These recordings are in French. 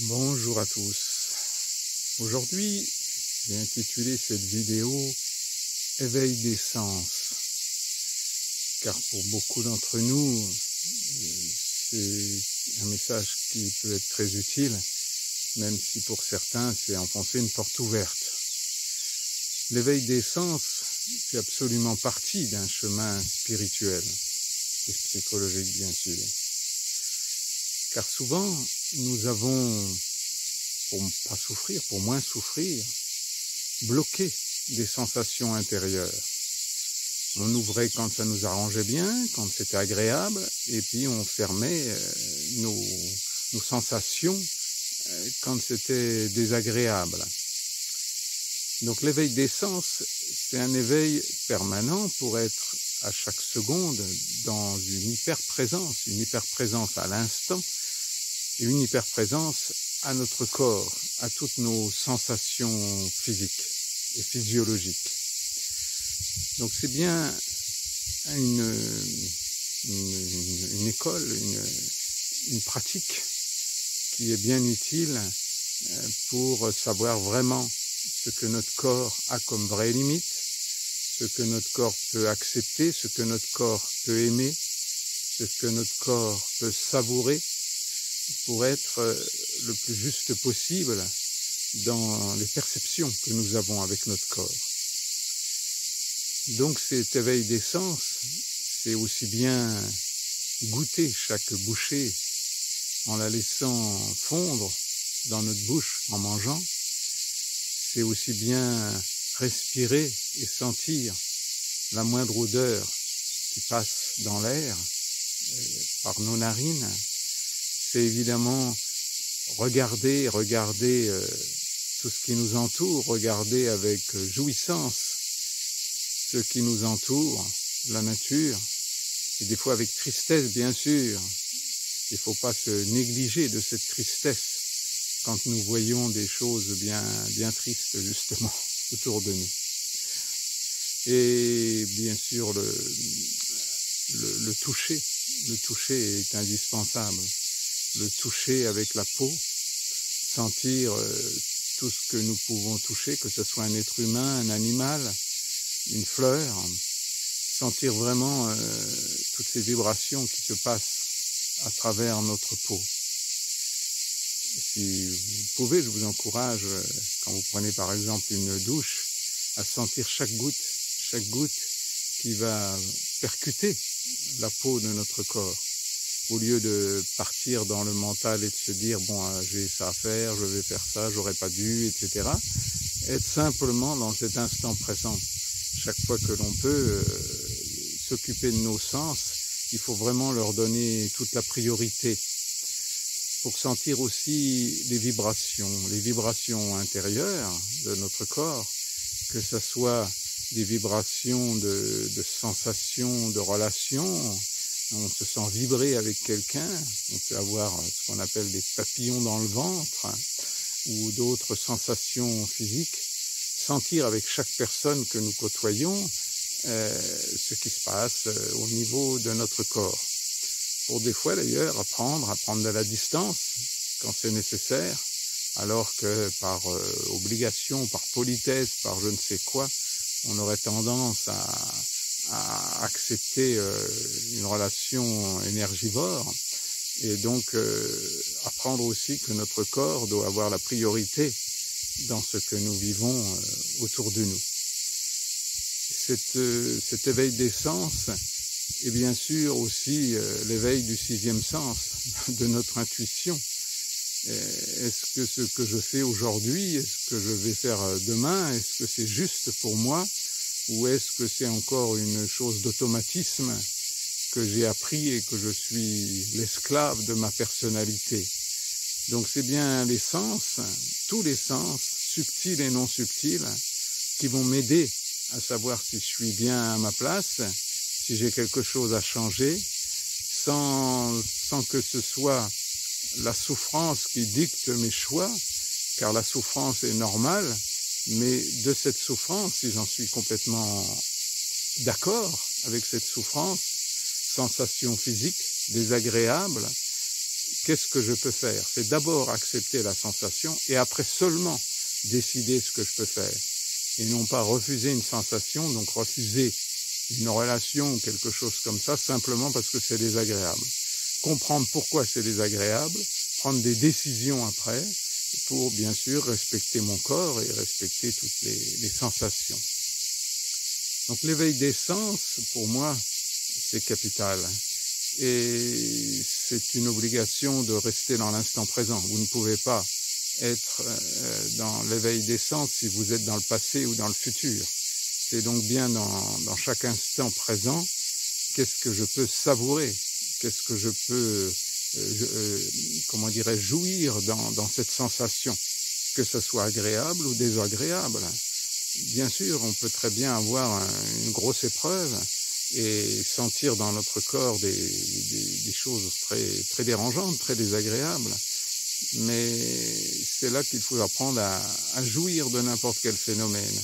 Bonjour à tous. Aujourd'hui, j'ai intitulé cette vidéo Éveil des sens, car pour beaucoup d'entre nous, c'est un message qui peut être très utile, même si pour certains, c'est enfoncer une porte ouverte. L'éveil des sens fait absolument partie d'un chemin spirituel et psychologique, bien sûr. Car souvent, nous avons, pour ne pas souffrir, pour moins souffrir, bloqué des sensations intérieures. On ouvrait quand ça nous arrangeait bien, quand c'était agréable, et puis on fermait nos sensations quand c'était désagréable. Donc l'éveil des sens, c'est un éveil permanent pour être à chaque seconde dans une hyper-présence à l'instant, et une hyper-présence à notre corps, à toutes nos sensations physiques et physiologiques. Donc c'est bien une école, une pratique qui est bien utile pour savoir vraiment ce que notre corps a comme vraie limite, ce que notre corps peut accepter, ce que notre corps peut aimer, ce que notre corps peut savourer, pour être le plus juste possible dans les perceptions que nous avons avec notre corps. Donc cet éveil des sens, c'est aussi bien goûter chaque bouchée en la laissant fondre dans notre bouche en mangeant, c'est aussi bien respirer et sentir la moindre odeur qui passe dans l'air par nos narines. C'est évidemment regarder tout ce qui nous entoure, regarder avec jouissance ce qui nous entoure, la nature, et des fois avec tristesse bien sûr. Il ne faut pas se négliger de cette tristesse quand nous voyons des choses bien tristes justement autour de nous. Et bien sûr le toucher est indispensable. Le toucher avec la peau, sentir tout ce que nous pouvons toucher, que ce soit un être humain, un animal, une fleur, sentir vraiment toutes ces vibrations qui se passent à travers notre peau. Si vous pouvez, je vous encourage, quand vous prenez par exemple une douche, à sentir chaque goutte qui va percuter la peau de notre corps. Au lieu de partir dans le mental et de se dire « bon, j'ai ça à faire, je vais faire ça, j'aurais pas dû, etc. » Être simplement dans cet instant présent. Chaque fois que l'on peut s'occuper de nos sens, il faut vraiment leur donner toute la priorité pour sentir aussi les vibrations intérieures de notre corps, que ce soit des vibrations de sensations, de relations. On se sent vibrer avec quelqu'un, on peut avoir ce qu'on appelle des papillons dans le ventre ou d'autres sensations physiques, sentir avec chaque personne que nous côtoyons ce qui se passe au niveau de notre corps. Pour des fois d'ailleurs apprendre de la distance quand c'est nécessaire, alors que par obligation, par politesse, par je ne sais quoi, on aurait tendance à accepter une relation énergivore, et donc apprendre aussi que notre corps doit avoir la priorité dans ce que nous vivons autour de nous. Cet éveil des sens est bien sûr aussi l'éveil du sixième sens, de notre intuition. Est-ce que ce que je fais aujourd'hui, est-ce que je vais faire demain, est-ce que c'est juste pour moi? Ou est-ce que c'est encore une chose d'automatisme que j'ai appris et que je suis l'esclave de ma personnalité? Donc c'est bien les sens, tous les sens, subtils et non subtils, qui vont m'aider à savoir si je suis bien à ma place, si j'ai quelque chose à changer, sans que ce soit la souffrance qui dicte mes choix, car la souffrance est normale, mais de cette souffrance, si j'en suis complètement d'accord avec cette souffrance, sensation physique désagréable, qu'est-ce que je peux faire? C'est d'abord accepter la sensation et après seulement décider ce que je peux faire. Et non pas refuser une sensation, donc refuser une relation ou quelque chose comme ça, simplement parce que c'est désagréable. Comprendre pourquoi c'est désagréable, prendre des décisions après, pour bien sûr respecter mon corps et respecter toutes les sensations. Donc l'éveil des sens, pour moi, c'est capital. Et c'est une obligation de rester dans l'instant présent. Vous ne pouvez pas être dans l'éveil des sens si vous êtes dans le passé ou dans le futur. C'est donc bien dans chaque instant présent, qu'est-ce que je peux savourer, qu'est-ce que je peux, comment dirais-je, jouir dans cette sensation, que ce soit agréable ou désagréable. Bien sûr, on peut très bien avoir une grosse épreuve et sentir dans notre corps des choses très dérangeantes, très désagréables. Mais c'est là qu'il faut apprendre à jouir de n'importe quel phénomène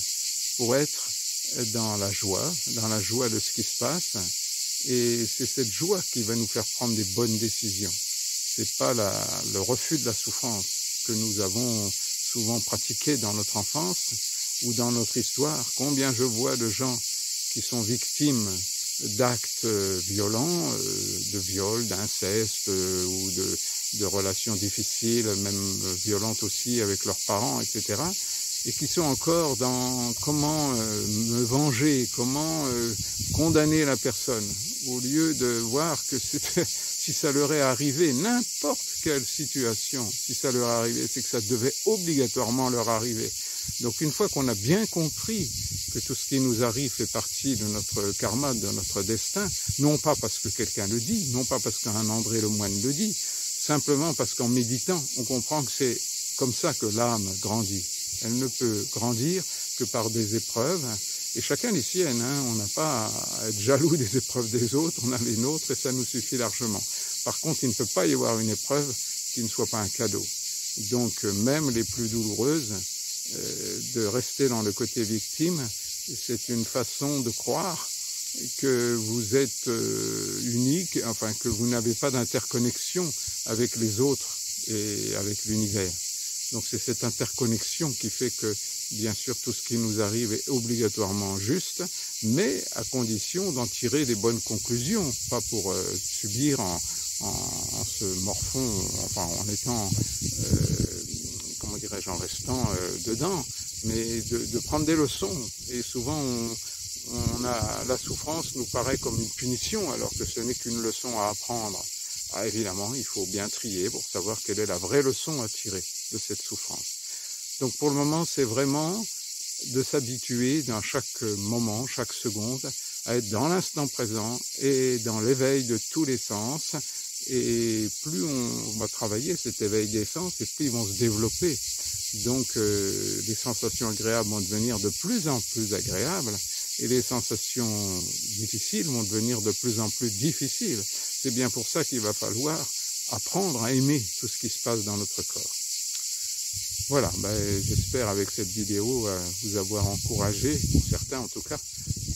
pour être dans la joie de ce qui se passe. Et c'est cette joie qui va nous faire prendre des bonnes décisions. C'est pas le refus de la souffrance que nous avons souvent pratiqué dans notre enfance ou dans notre histoire. Combien je vois de gens qui sont victimes d'actes violents, de viol, d'inceste ou de relations difficiles, même violentes aussi avec leurs parents, etc. Et qui sont encore dans comment me venger, comment condamner la personne, au lieu de voir que si ça leur est arrivé, n'importe quelle situation, si ça leur est arrivé, c'est que ça devait obligatoirement leur arriver. Donc une fois qu'on a bien compris que tout ce qui nous arrive fait partie de notre karma, de notre destin, non pas parce que quelqu'un le dit, non pas parce qu'un André le moine le dit, simplement parce qu'en méditant, on comprend que c'est comme ça que l'âme grandit. Elle ne peut grandir que par des épreuves, et chacun les siennes, hein. On n'a pas à être jaloux des épreuves des autres, on a les nôtres et ça nous suffit largement. Par contre, il ne peut pas y avoir une épreuve qui ne soit pas un cadeau. Donc même les plus douloureuses, de rester dans le côté victime, c'est une façon de croire que vous êtes unique, enfin que vous n'avez pas d'interconnexion avec les autres et avec l'univers. Donc c'est cette interconnexion qui fait que, bien sûr, tout ce qui nous arrive est obligatoirement juste, mais à condition d'en tirer des bonnes conclusions, pas pour subir en se morfond, enfin en étant, comment dirais-je, en restant dedans, mais de prendre des leçons. Et souvent, la souffrance nous paraît comme une punition, alors que ce n'est qu'une leçon à apprendre. Ah, évidemment, il faut bien trier pour savoir quelle est la vraie leçon à tirer de cette souffrance. Donc pour le moment, c'est vraiment de s'habituer dans chaque moment, chaque seconde, à être dans l'instant présent et dans l'éveil de tous les sens. Et plus on va travailler cet éveil des sens, et plus ils vont se développer. Donc les sensations agréables vont devenir de plus en plus agréables, et les sensations difficiles vont devenir de plus en plus difficiles. C'est bien pour ça qu'il va falloir apprendre à aimer tout ce qui se passe dans notre corps. Voilà, j'espère avec cette vidéo vous avoir encouragé, pour certains en tout cas,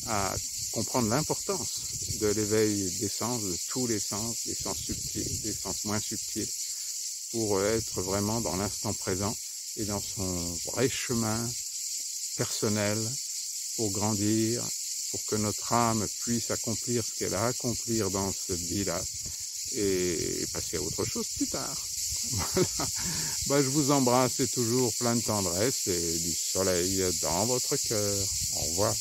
à comprendre l'importance de l'éveil des sens, de tous les sens, des sens subtils, des sens moins subtils, pour être vraiment dans l'instant présent et dans son vrai chemin personnel pour grandir, pour que notre âme puisse accomplir ce qu'elle a à accomplir dans cette vie-là et passer à autre chose plus tard. Voilà. Je vous embrasse et toujours plein de tendresse et du soleil dans votre cœur. Au revoir.